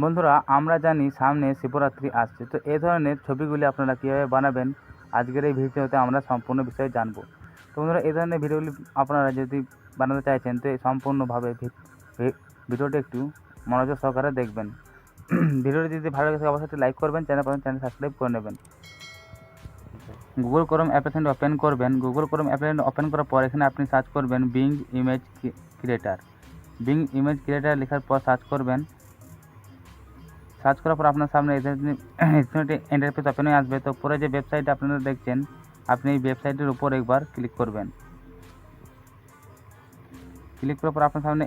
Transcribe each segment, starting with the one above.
বন্ধুরা, আমরা জানি সামনে শিবরাত্রি আসছে, তো এই ধরনের ছবিগুলি আপনারা কীভাবে বানাবেন আজকের এই ভিডিওতে আমরা সম্পূর্ণ বিষয়ে জানবো। তো বন্ধুরা, এই ধরনের ভিডিওগুলি আপনারা যদি বানাতে চাইছেন তো এই সম্পূর্ণভাবে ভিডিওটি একটু মনোযোগ সহকারে দেখবেন। ভিডিওটি যদি ভালো লাগে অবশ্যই একটি লাইক করবেন, চ্যানেল সাবস্ক্রাইব করে নেবেন। গুগল ক্রোম অ্যাপ্লিকেশনটি ওপেন করবেন। গুগল ক্রোম অ্যাপ্লিকেশন ওপেন করার পর এখানে আপনি সার্চ করবেন being image creator. Being image creator লেখার পর সার্চ করবেন। সার্চ করার পর আপনার সামনে ইন্টারফেস ওপেন হয়ে আসবে। তো পরে যে ওয়েবসাইটটা আপনারা দেখছেন, আপনি এই ওয়েবসাইটের উপর একবার ক্লিক করবেন। ক্লিক করার পর আপনার সামনে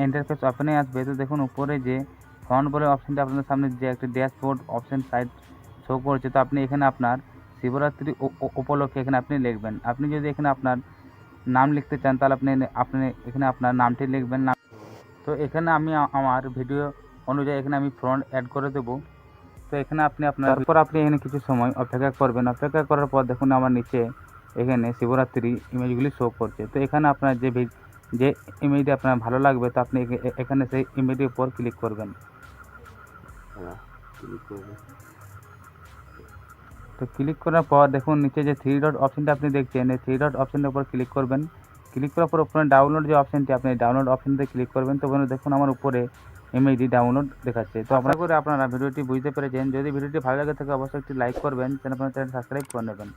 ইন্টারফেস ওপেন হয়ে আসবে। তো দেখুন উপরে যে ফন্ট বলে অপশনটা আপনাদের সামনে যে একটা ড্যাশবোর্ড অপশন সাইট শো করছে, তো আপনি এখানে আপনার শিবরাত্রি উপলক্ষে এখানে আপনি লিখবেন। আপনি যদি এখানে আপনার নাম লিখতে চান তাহলে আপনি এখানে আপনার নামটি লিখবেন। তো এখানে আমি আমার ভিডিও অনুযায়ী এখানে আমি ফন্ট অ্যাড করে দেবো। তো এখানে তারপর আপনি এখানে কিছু সময় অপেক্ষা করবেন। অপেক্ষা করার পর দেখুন আমার নিচে এখানে শিবরাত্রি ইমেজগুলি শো করছে। তো এখানে আপনার যে ইমেজটি আপনার ভালো লাগবে, তো আপনি এখানে সেই ইমেজটির উপর ক্লিক করবেন। তো ক্লিক করার পর দেখুন নিচে যে থ্রি ডট অপশনটা আপনি দেখছেন, এই থ্রি ডট অপশনটার উপর ক্লিক করবেন। ক্লিক করার পর উপরে ডাউনলোড যে অপশনটি, আপনি ডাউনলোড অপশনতে ক্লিক করবেন। তো দেখুন আমার উপরে ইমেজটি ডাউনলোড দেখাচ্ছে। তো আশা করি আপনারা ভিডিওটি বুঝতে পেরেছেন। যদি ভিডিওটি ভালো লাগে থাকে অবশ্যই একটি লাইক করবেন, চ্যানেল সাবস্ক্রাইব করে নেবেন।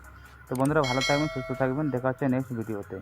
তো বন্ধুরা, ভালো থাকবেন, সুস্থ থাকবেন, দেখা হচ্ছে নেক্সট ভিডিওতে।